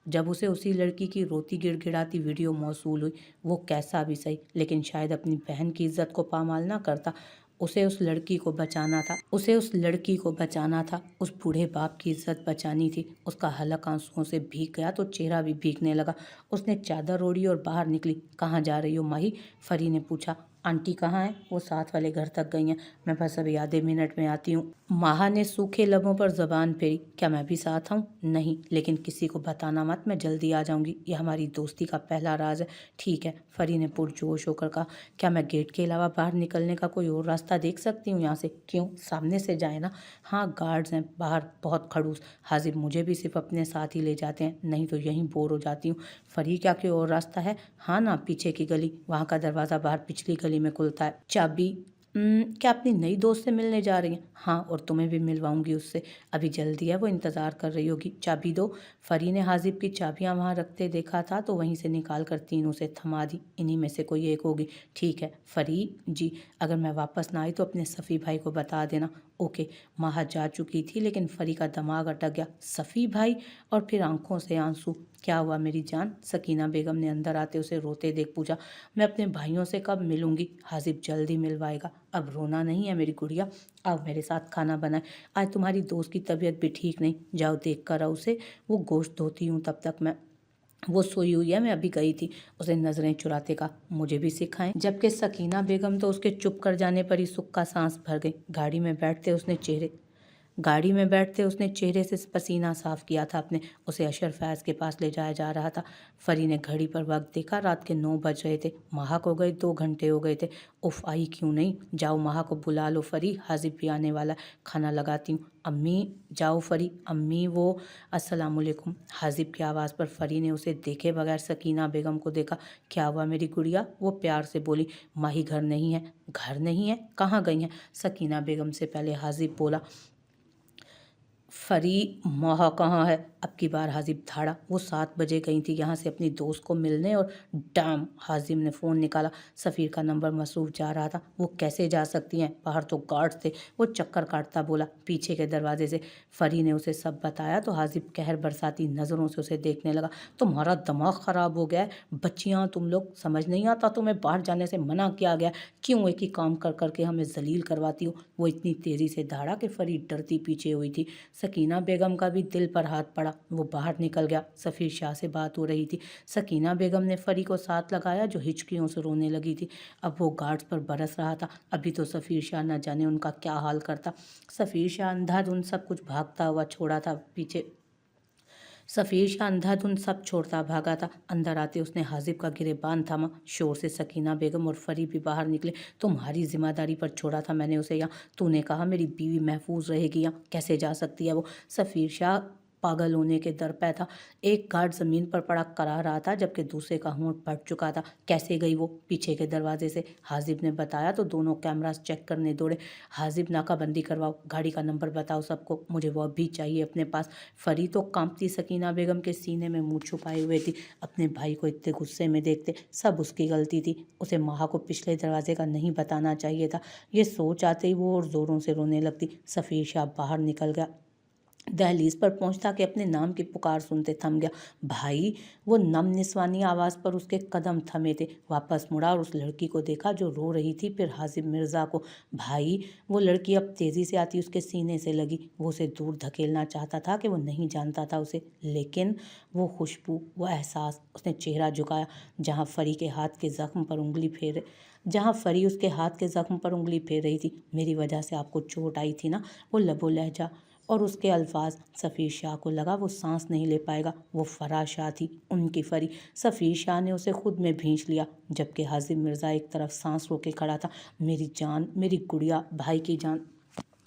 जब उसे उसी लड़की की रोती गिड़गिड़ाती वीडियो मौसूल हुई, वो कैसा भी सही, लेकिन शायद अपनी बहन की इज्जत को पामाल ना करता। उसे उस लड़की को बचाना था, उस बूढ़े बाप की इज्जत बचानी थी। उसका हलक आंसुओं से भीग गया तो चेहरा भी भीगने लगा। उसने चादर ओढ़ी और बाहर निकली। कहाँ जा रही हो माही? फरी ने पूछा। आंटी कहाँ है? वो साथ वाले घर तक गई हैं। मैं बस अभी आधे मिनट में आती हूँ। माहा ने सूखे लबों पर जबान फेरी। क्या मैं भी साथ आऊँ? नहीं, लेकिन किसी को बताना मत, मैं जल्दी आ जाऊंगी। यह हमारी दोस्ती का पहला राज है। ठीक है, फरी ने पुरजोश होकर कहा। क्या मैं गेट के अलावा बाहर निकलने का कोई और रास्ता देख सकती हूँ यहाँ से? क्यों, सामने से जाए ना। हाँ, गार्ड्स हैं बाहर, बहुत खड़ूस। हाजिर मुझे भी सिर्फ अपने साथ ही ले जाते हैं, नहीं तो यहीं बोर हो जाती हूँ। फरी, क्या कोई और रास्ता है? हाँ ना, पीछे की गली, वहाँ का दरवाज़ा बाहर पिछली गली में खुलता है। चाबी? क्या अपनी नई दोस्त से मिलने जा रही हैं? हाँ, और तुम्हें भी मिलवाऊंगी उससे। अभी जल्दी है, वो इंतज़ार कर रही होगी। चाबी दो। फरी ने हाजिब की चाबियां वहाँ रखते देखा था तो वहीं से निकाल कर तीनों से थमा दी। इन्हीं में से कोई एक होगी। ठीक है फरी जी, अगर मैं वापस ना आई तो अपने सफ़ी भाई को बता देना। ओके। माहा जा चुकी थी लेकिन फरी का दिमाग अटक गया। सफ़ी भाई? और फिर आंखों से आंसू। क्या हुआ मेरी जान? सकीना बेगम ने अंदर आते उसे रोते देख पूछा। मैं अपने भाइयों से कब मिलूंगी? हाजिब जल्द ही मिलवाएगा। अब रोना नहीं है मेरी गुड़िया, आओ मेरे साथ खाना बनाए। आज तुम्हारी दोस्त की तबीयत भी ठीक नहीं, जाओ देख कर आओ उसे। वो गोश्त धोती हूँ तब तक मैं। वो सोई हुई है, मैं अभी गई थी। उसने नजरें चुराते कहा। मुझे भी सिखाएं। जबकि सकीना बेगम तो उसके चुप कर जाने पर ही सुख का सांस भर गई। गाड़ी में बैठते उसने चेहरे से पसीना साफ किया था अपने। उसे अशर फैज़ के पास ले जाया जा रहा था। फरी ने घड़ी पर वक्त देखा, रात के 9 बज रहे थे। माहा को गए 2 घंटे हो गए थे। उफ, आई क्यों नहीं? जाओ माहा को बुला लो फरी, हाजिब भी आने वाला, खाना लगाती हूँ। अम्मी? जाओ फरी, अम्मी वो। अस्सलामुअलैकुम। हाजिब की आवाज़ पर फरी ने उसे देखे बगैर सकीना बेगम को देखा। क्या हुआ मेरी गुड़िया? वो प्यार से बोली। माही घर नहीं है। घर नहीं है? कहाँ गई हैं? सकीना बेगम से पहले हाजिब बोला। फरी, माह कहाँ है? अब की बार हाजिब धाड़ा। वो 7 बजे गई थी यहाँ से अपनी दोस्त को मिलने और डैम, हाजिब ने फ़ोन निकाला। सफ़ीर का नंबर मसरूफ़ जा रहा था। वो कैसे जा सकती हैं? बाहर तो गार्ड्स थे। वो चक्कर काटता बोला, पीछे के दरवाजे से। फरी ने उसे सब बताया तो हाजिब कहर बरसाती नज़रों से उसे देखने लगा। तुम्हारा दिमाग ख़राब हो गया है बच्चियाँ, तुम लोग, समझ नहीं आता तुम्हें? बाहर जाने से मना किया गया, क्यों एक ही काम कर करके हमें जलील करवाती हो? वो इतनी तेज़ी से दौड़ा कि फरी डरती पीछे हुई थी। सकीना बेगम का भी दिल पर हाथ पड़ा। वो बाहर निकल गया। सफ़ीर शाह से बात हो रही थी। सकीना बेगम ने फरी को साथ लगाया जो हिचकियों से रोने लगी थी। अब वो गार्ड्स पर बरस रहा था। अभी तो सफ़ीर शाह न जाने उनका क्या हाल करता। सफ़ीर शाह अंधाधुंध सब कुछ भागता हुआ छोड़ा था पीछे। सफ़ीर शाह अंधाधुंध सब छोड़ता भागा था। अंदर आते उसने हाजिब का गिरेबान थामा। शोर से सकीना बेगम और फरी भी बाहर निकले। तुम्हारी जिम्मेदारी पर छोड़ा था मैंने उसे यहाँ। तूने कहा मेरी बीवी महफूज रहेगी यहाँ, कैसे जा सकती है वो? सफ़ीर शाह पागल होने के दर पे था। एक गार्ड ज़मीन पर पड़ा करा रहा था जबकि दूसरे का होंठ फट चुका था। कैसे गई वो? पीछे के दरवाजे से, हाजिब ने बताया तो दोनों कैमरास चेक करने दौड़े। हाजिब, नाकाबंदी करवाओ, गाड़ी का नंबर बताओ सबको, मुझे वो अभी चाहिए अपने पास। फरी तो कांपती सकीना बेगम के सीने में मुंह छुपाए हुए थी। अपने भाई को इतने गुस्से में देखते सब उसकी गलती थी। उसे माहा को पिछले दरवाजे का नहीं बताना चाहिए था। ये सोच आते ही वो और ज़ोरों से रोने लगती। सफ़ीर शाह बाहर निकल गया। दहलीज पर पहुंचता कि अपने नाम की पुकार सुनते थम गया। भाई! वो नम निस्वानी आवाज़ पर उसके कदम थमे थे। वापस मुड़ा और उस लड़की को देखा जो रो रही थी, फिर हाजिब मिर्ज़ा को। भाई! वो लड़की अब तेज़ी से आती उसके सीने से लगी। वो उसे दूर धकेलना चाहता था कि वो नहीं जानता था उसे, लेकिन वो खुशबू, वो एहसास। उसने चेहरा झुकाया जहाँ फरी के हाथ के ज़ख्म पर उंगली फेर जहाँ फरी उसके हाथ के ज़ख्म पर उंगली फेर रही थी। मेरी वजह से आपको चोट आई थी ना? वो लबो लहजा और उसके अल्फाज। सफ़ीर शाह को लगा वो सांस नहीं ले पाएगा। वो फराज शाह थी, उनकी फरी। सफ़ीर शाह ने उसे खुद में भींच लिया जबकि हाजिब मिर्ज़ा एक तरफ सांस रोके खड़ा था। मेरी जान, मेरी गुड़िया, भाई की जान।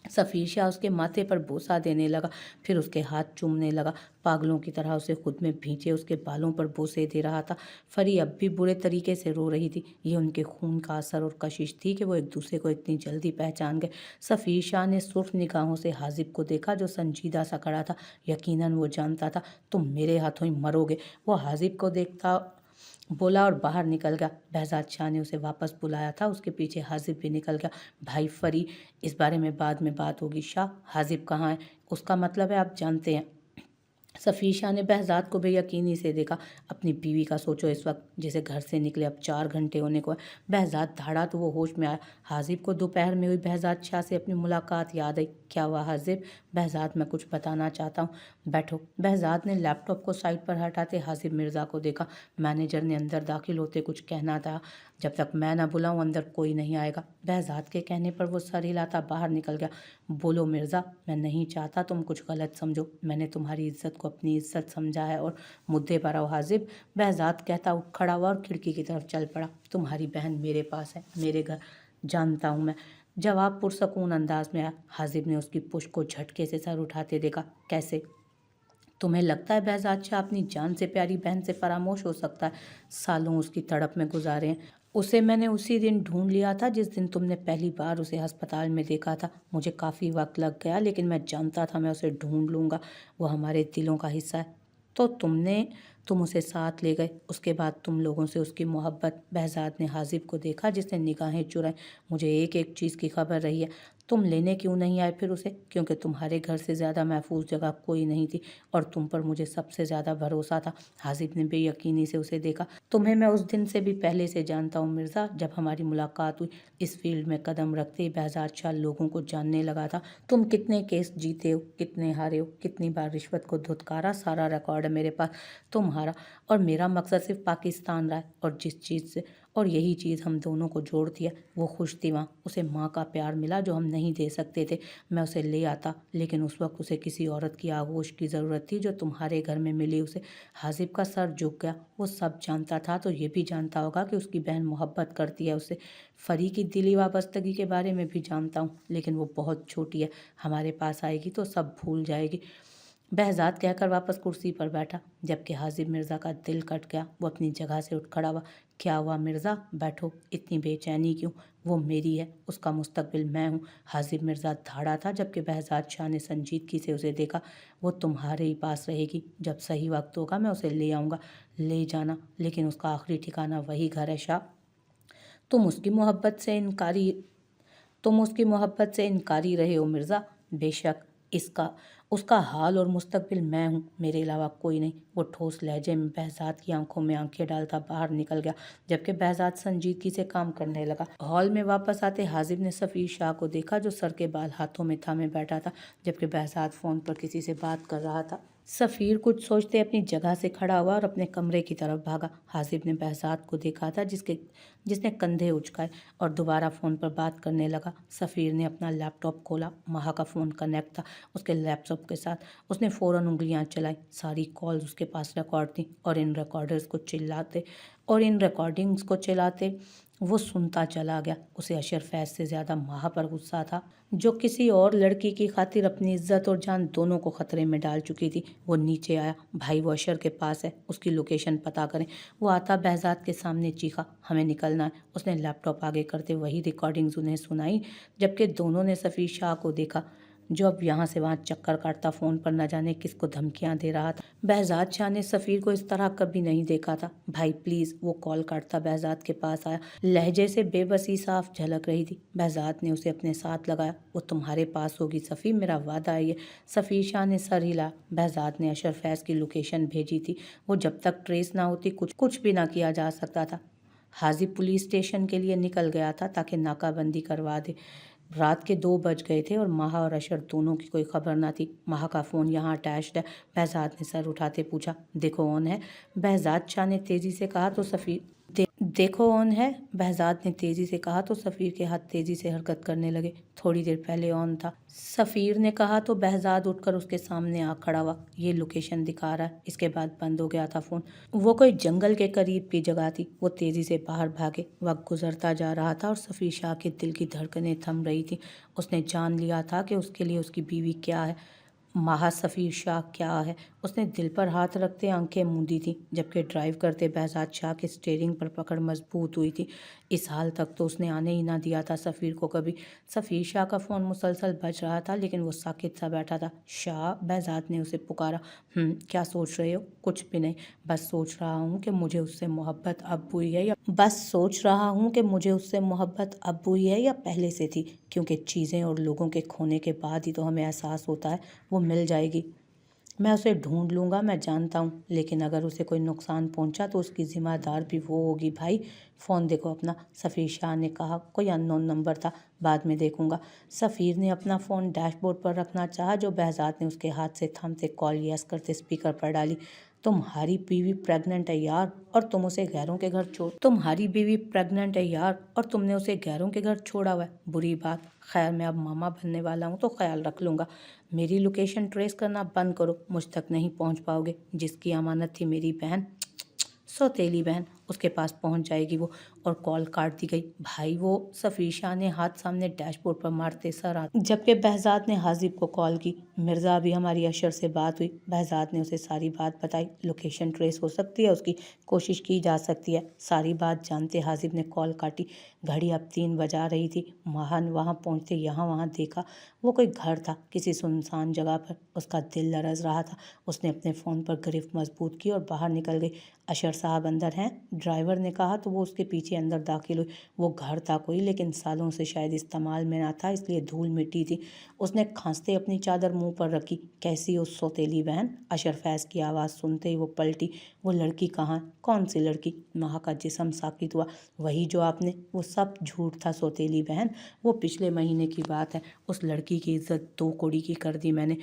सफ़ीर शाह उसके माथे पर बोसा देने लगा, फिर उसके हाथ चूमने लगा। पागलों की तरह उसे खुद में भींचे उसके बालों पर बोसे दे रहा था। फरी अब भी बुरे तरीके से रो रही थी। ये उनके खून का असर और कशिश थी कि वो एक दूसरे को इतनी जल्दी पहचान गए। सफ़ीर शाह ने सुर्ख निगाहों से हाजिब को देखा जो संजीदा सा खड़ा था। यकीनन वो जानता था तुम मेरे हाथों ही मरोगे। वो हाजिब को देखता बोला और बाहर निकल गया। बहजाद शाह ने उसे वापस बुलाया था, उसके पीछे हाजिब भी निकल गया। भाई फरी, इस बारे में बाद में बात होगी। शाह, हाजिब कहाँ है? उसका मतलब है आप जानते हैं। सफ़ीर शाह ने बहज़ाद को बेयकीनी से देखा। अपनी बीवी का सोचो इस वक्त, जिसे घर से निकले अब 4 घंटे होने को है। बहज़ाद धाड़ा तो वो होश में आया। हाजिब को दोपहर में हुई बहज़ाद शाह से अपनी मुलाकात याद आई। क्या हुआ हाजिब? बहज़ाद, मैं कुछ बताना चाहता हूँ, बैठो। बहज़ाद ने लैपटॉप को साइड पर हटाते हाजिब मिर्ज़ा को देखा। मैनेजर ने अंदर दाखिल होते कुछ कहना था। जब तक मैं ना बुलाऊं अंदर कोई नहीं आएगा। बहज़ाद के कहने पर वो सर हिलाता बाहर निकल गया। बोलो मिर्ज़ा, मैं नहीं चाहता तुम कुछ गलत समझो। मैंने तुम्हारी इज्जत को अपनी इज्जत समझा है और मुद्दे पर आओ हाजिब। बहज़ाद कहता उठ खड़ा हुआ और खिड़की की तरफ चल पड़ा। तुम्हारी बहन मेरे पास है, मेरे घर। जानता हूँ मैं। जवाब पुरसकून अंदाज में आया। हाजिब ने उसकी पुश्त को झटके से सर उठाते देखा। कैसे? तुम्हें लगता है बहज़ाद शाह अपनी जान से प्यारी बहन से फरामोश हो सकता है? सालों उसकी तड़प में गुजारे हैं। उसे मैंने उसी दिन ढूंढ लिया था जिस दिन तुमने पहली बार उसे अस्पताल में देखा था। मुझे काफ़ी वक्त लग गया, लेकिन मैं जानता था मैं उसे ढूंढ लूँगा। वो हमारे दिलों का हिस्सा है। तो तुम उसे साथ ले गए। उसके बाद तुम लोगों से उसकी मोहब्बत। बहज़ाद ने हाजिब को देखा जिसने निगाहें चुराई। मुझे एक एक चीज़ की खबर रही है। तुम लेने क्यों नहीं आए फिर उसे? क्योंकि तुम्हारे घर से ज़्यादा महफूज जगह कोई नहीं थी और तुम पर मुझे सबसे ज़्यादा भरोसा था। हाजिब ने बेयकीनी से उसे देखा। तुम्हें मैं उस दिन से भी पहले से जानता हूँ मिर्ज़ा। जब हमारी मुलाकात हुई, इस फील्ड में कदम रखते ही बहज़ाद शाह लोगों को जानने लगा था। तुम कितने केस जीते हो, कितने हारे हो, कितनी बार रिश्वत को धुतकारा, सारा रिकॉर्ड है मेरे पास। तुम्हारा और मेरा मकसद सिर्फ पाकिस्तान रहा है और जिस चीज़ से और यही चीज़ हम दोनों को जोड़ती है। वो खुश थी वहाँ, उसे माँ का प्यार मिला जो हम नहीं दे सकते थे। मैं उसे ले आता, लेकिन उस वक्त उसे किसी औरत की आगोश की ज़रूरत थी जो तुम्हारे घर में मिली उसे। हाजिब का सर झुक गया। वो सब जानता था तो ये भी जानता होगा कि उसकी बहन मोहब्बत करती है उससे। फरी की दिली वाबस्तगी के बारे में भी जानता हूँ, लेकिन वो बहुत छोटी है। हमारे पास आएगी तो सब भूल जाएगी। बहज़ाद कहकर वापस कुर्सी पर बैठा, जबकि हाजिब मिर्ज़ा का दिल कट गया। वो अपनी जगह से उठ खड़ा हुआ। क्या हुआ मिर्ज़ा? बैठो। इतनी बेचैनी क्यों? वो मेरी है, उसका मुस्तकबिल मैं हूँ। हाजिब मिर्ज़ा धाड़ा था, जबकि बहज़ाद शाह ने संजीदगी से उसे देखा। वो तुम्हारे ही पास रहेगी। जब सही वक्त होगा मैं उसे ले आऊँगा। ले जाना, लेकिन उसका आखिरी ठिकाना वही घर है शाह। तुम उसकी मोहब्बत से इनकारी तुम उसकी मोहब्बत से इनकारी रहे हो मिर्ज़ा। बेशक, इसका उसका हाल और मुस्तकबिल मैं हूँ, मेरे अलावा कोई नहीं। वो ठोस लहजे में बहज़ाद की आंखों में आंखें डालता बाहर निकल गया, जबकि बहज़ाद संजीदगी से काम करने लगा। हॉल में वापस आते हाजिब ने सफ़ीर शाह को देखा जो सर के बाल हाथों में थामे बैठा था, जबकि बहज़ाद फ़ोन पर किसी से बात कर रहा था। सफ़ीर कुछ सोचते अपनी जगह से खड़ा हुआ और अपने कमरे की तरफ भागा। हाजिब ने बहज़ाद को देखा था जिसने कंधे उचकाए और दोबारा फ़ोन पर बात करने लगा। सफ़ीर ने अपना लैपटॉप खोला। महा का फ़ोन कनेक्ट था उसके लैपटॉप के साथ। उसने फ़ौरन उंगलियां चलाई। सारी कॉल्स उसके पास रिकॉर्ड थी और इन रिकॉर्डिंग्स को चलाते वो सुनता चला गया। उसे अशर फैज़ से ज़्यादा महा पर गुस्सा था, जो किसी और लड़की की खातिर अपनी इज्जत और जान दोनों को ख़तरे में डाल चुकी थी। वो नीचे आया। भाई वो अशर के पास है, उसकी लोकेशन पता करें। वो आता बहज़ाद के सामने चीखा, हमें निकलना है। उसने लैपटॉप आगे करते वही रिकॉर्डिंग्स उन्हें सुनाई, जबकि दोनों ने सफ़ीर शाह को देखा जो अब यहाँ से वहाँ चक्कर काटता फ़ोन पर न जाने किसको धमकियाँ दे रहा था। बहज़ाद शाह ने सफ़ीर को इस तरह कभी नहीं देखा था। भाई प्लीज़। वो कॉल काटता बहज़ाद के पास आया। लहजे से बेबसी साफ झलक रही थी। बहज़ाद ने उसे अपने साथ लगाया। वो तुम्हारे पास होगी सफ़ी, मेरा वादा है ये। सफ़ीर शाह ने सर हिला। बहज़ाद ने अशर फैज़ की लोकेशन भेजी थी। वो जब तक ट्रेस ना होती कुछ भी ना किया जा सकता था। हाजिब पुलिस स्टेशन के लिए निकल गया था ताकि नाकाबंदी करवा दे। रात के 2 बज गए थे और माहा और अशर दोनों की कोई खबर ना थी। माहा का फ़ोन यहाँ अटैच्ड है। बहज़ाद ने सर उठाते पूछा, देखो ऑन है? बहज़ाद शाह ने तेज़ी से कहा तो देखो ऑन है। बहज़ाद ने तेज़ी से कहा तो सफ़ीर के हाथ तेज़ी से हरकत करने लगे। थोड़ी देर पहले ऑन था, सफ़ीर ने कहा तो बहज़ाद उठकर उसके सामने आ खड़ा हुआ। ये लोकेशन दिखा रहा है। इसके बाद बंद हो गया था फ़ोन। वो कोई जंगल के करीब की जगह थी। वो तेज़ी से बाहर भागे। वक्त गुजरता जा रहा था और सफ़ीर शाह के दिल की धड़कनें थम रही थी। उसने जान लिया था कि उसके लिए उसकी बीवी क्या है, माहा सफ़ीर शाह क्या है। उसने दिल पर हाथ रखते आंखें मूंदी थी, जबकि ड्राइव करते बहज़ाद शाह के स्टीयरिंग पर पकड़ मजबूत हुई थी। इस हाल तक तो उसने आने ही ना दिया था सफ़ीर को कभी। सफ़ीर शाह का फ़ोन मुसलसल बज रहा था, लेकिन वो साकित सा बैठा था। शाह, बहज़ाद ने उसे पुकारा। क्या सोच रहे हो? कुछ भी नहीं, बस सोच रहा हूँ कि मुझे उससे मोहब्बत अब हुई है या पहले से थी, क्योंकि चीज़ें और लोगों के खोने के बाद ही तो हमें एहसास होता है। वो मिल जाएगी। मैं उसे ढूंढ लूँगा, मैं जानता हूँ, लेकिन अगर उसे कोई नुकसान पहुँचा तो उसकी ज़िम्मेदार भी वो होगी भाई। फ़ोन देखो अपना, सफ़ीर शाह ने कहा। कोई अननोन नंबर था, बाद में देखूँगा। सफ़ीर ने अपना फ़ोन डैशबोर्ड पर रखना चाहा जो बहज़ाद ने उसके हाथ से थामते कॉल यस करते स्पीकर पर डाली। तुम्हारी बीवी प्रेग्नेंट है यार, और तुम्हारी बीवी प्रेग्नेंट है यार, और तुमने उसे गैरों के घर छोड़ा हुआ है। बुरी बात। खैर, मैं अब मामा बनने वाला हूँ तो ख्याल रख लूँगा। मेरी लोकेशन ट्रेस करना बंद करो, मुझ तक नहीं पहुँच पाओगे। जिसकी अमानत थी मेरी बहन, सौतेली बहन, उसके पास पहुंच जाएगी वो। और कॉल काट दी गई। भाई, वो सफ़ीर शाह ने हाथ सामने डैशबोर्ड पर मारते सर जबकि बहज़ाद ने हाजिब को कॉल की। मिर्ज़ा, अभी हमारी अशर से बात हुई। बहज़ाद ने उसे सारी बात बताई। लोकेशन ट्रेस हो सकती है उसकी, कोशिश की जा सकती है। सारी बात जानते हाजिब ने कॉल काटी। घड़ी अब 3 बजा रही थी। महान वहाँ पहुँचते यहाँ वहाँ देखा। वो कोई घर था किसी सुनसान जगह पर। उसका दिल लरज़ रहा था। उसने अपने फ़ोन पर गिरफ्त मजबूत की और बाहर निकल गई। अशर साहब अंदर हैं? ड्राइवर ने कहा तो वो उसके पीछे अंदर दाखिल हुई। वो घर था कोई, लेकिन सालों से शायद इस्तेमाल में ना था, इसलिए धूल मिट्टी थी। उसने खांसते अपनी चादर मुंह पर रखी। कैसी हो सौतेली बहन? अशर फैज़ की आवाज़ सुनते ही वो पलटी। वो लड़की कहाँ? कौन सी लड़की? माँ का जिस्म साकित हुआ। वही जो आपने। वो सब झूठ था सौतेली बहन, वो पिछले महीने की बात है। उस लड़की की इज्जत 2 कौड़ी की कर दी मैंने।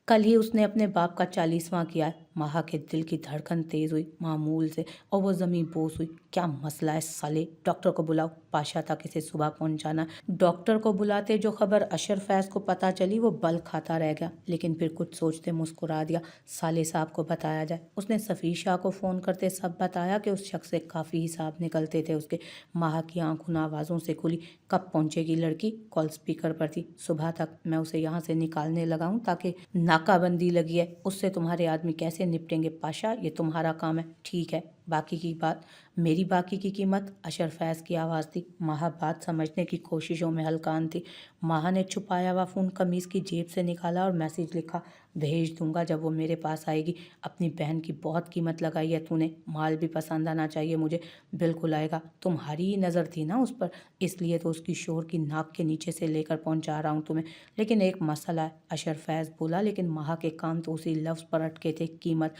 कल ही उसने अपने बाप का 40वां किया है। माहा के दिल की धड़कन तेज हुई मामूल से, और वो ज़मीं बोस हुई। क्या मसला है साले? डॉक्टर को बुलाओ, पाशा तक इसे सुबह पहुंचाना। डॉक्टर को बुलाते जो खबर अशर फैज़ को पता चली वो बल खाता रह गया, लेकिन फिर कुछ सोचते मुस्कुरा दिया। साले साहब को बताया जाए। उसने सफ़ीर शाह को फ़ोन करते सब बताया कि उस शख्स से काफ़ी हिसाब निकलते थे उसके। माहा की आंख उन आवाज़ों से खुली। कब पहुंचेगी लड़की? कॉल स्पीकर पर थी। सुबह तक। मैं उसे यहाँ से निकालने लगा हूँ ताकि नाकाबंदी लगी है, उससे तुम्हारे आदमी कैसे निपटेंगे पाशा, ये तुम्हारा काम है। ठीक है, बाकी की बात मेरी। बाकी की कीमत? अशर फैज़ की आवाज़ थी। माहा बात समझने की कोशिशों में हल्कान थी। माहा ने छुपाया हुआ फ़ोन कमीज़ की जेब से निकाला और मैसेज लिखा। भेज दूंगा जब वो मेरे पास आएगी। अपनी बहन की बहुत कीमत लगाई है तूने, माल भी पसंद आना चाहिए मुझे। बिल्कुल आएगा, तुम्हारी ही नज़र थी ना उस पर, इसलिए तो उसकी शोर की नाक के नीचे से लेकर पहुंचा रहा हूँ तुम्हें। लेकिन एक मसला है, अशर फैज़ बोला, लेकिन माहा के कान तो उसी लफ्ज़ पर अटके थे। कीमत?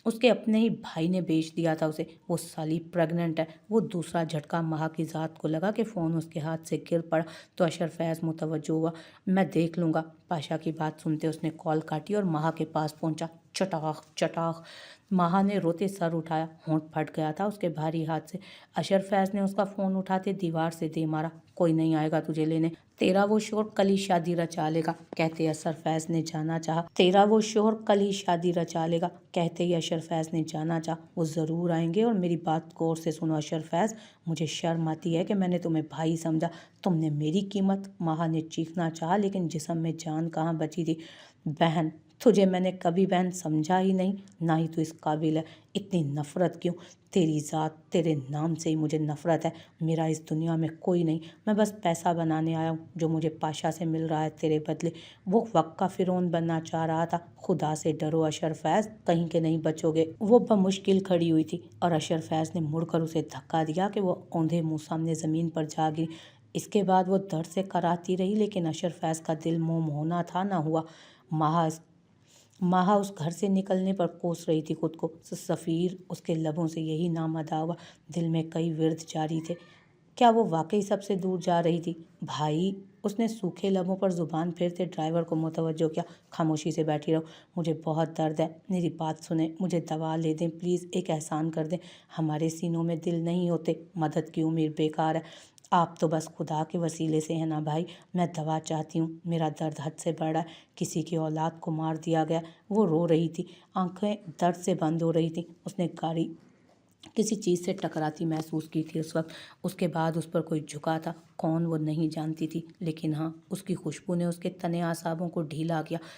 उसके अपने ही भाई ने बेच दिया था उसे। वो साली प्रेग्नेंट है। वो दूसरा झटका माहा की ज़ात को लगा कि फ़ोन उसके हाथ से गिर पड़ा तो अशर फैज़ मुतवज्जो हुआ। मैं देख लूँगा। पाशा की बात सुनते उसने कॉल काटी और माहा के पास पहुंचा। चटाख चटाख, माहा ने रोते सर उठाया। होंठ फट गया था उसके भारी हाथ से। अशर फैज़ ने उसका फ़ोन उठाते दीवार से दे मारा। कोई नहीं आएगा तुझे लेने। तेरा वो शोर कल ही शादी रचा लेगा, कहते अशर फैज़ ने जाना चाहा। तेरा वो शोर कल ही शादी रचा लेगा, कहते ही अशर फैज़ ने जाना चाहा। वो ज़रूर आएंगे, और मेरी बात गौर से सुनो अशर फैज़, मुझे शर्म आती है कि मैंने तुम्हें भाई समझा। तुमने मेरी कीमत? माहा ने चीखना चाहा, लेकिन जिस्म में जान कहाँ बची थी। बहन? तुझे मैंने कभी बहन समझा ही नहीं, ना ही तू इस काबिल है। इतनी नफ़रत क्यों? तेरी ज़ात, तेरे नाम से ही मुझे नफ़रत है। मेरा इस दुनिया में कोई नहीं, मैं बस पैसा बनाने आया हूँ जो मुझे पाशा से मिल रहा है तेरे बदले। वो वक्त का फ़िरौन बनना चाह रहा था। खुदा से डरो अशर फैज़, कहीं के नहीं बचोगे। वो बमुश्किल खड़ी हुई थी और अशर फैज़ ने मुड़कर उसे धक्का दिया कि वो औंधे मुँह सामने ज़मीन पर जा गिरी। इसके बाद वो दर्द से कराती रही, लेकिन अशर फैज़ का दिल मोम होना था ना हुआ। माहा उस घर से निकलने पर कोस रही थी खुद को। सफ़ीर, उसके लबों से यही नाम अदा हुआ। दिल में कई विर्द जारी थे। क्या वो वाकई सबसे दूर जा रही थी? भाई, उसने सूखे लबों पर ज़ुबान फेरते ड्राइवर को मुतवज्जो किया। खामोशी से बैठी रहो, मुझे बहुत दर्द है। मेरी बात सुने, मुझे दवा ले दें प्लीज़, एक एहसान कर दें। हमारे सीनों में दिल नहीं होते, मदद की उम्मीद बेकार है। आप तो बस खुदा के वसीले से हैं ना भाई। मैं दवा चाहती हूँ, मेरा दर्द हद से बढ़ रहा है। किसी की औलाद को मार दिया गया। वो रो रही थी, आंखें दर्द से बंद हो रही थी। उसने गाड़ी किसी चीज़ से टकराती महसूस की थी उस वक्त। उसके बाद उस पर कोई झुका था, कौन वो नहीं जानती थी, लेकिन हाँ, उसकी खुशबू ने उसके तने आसाबों को ढीला किया।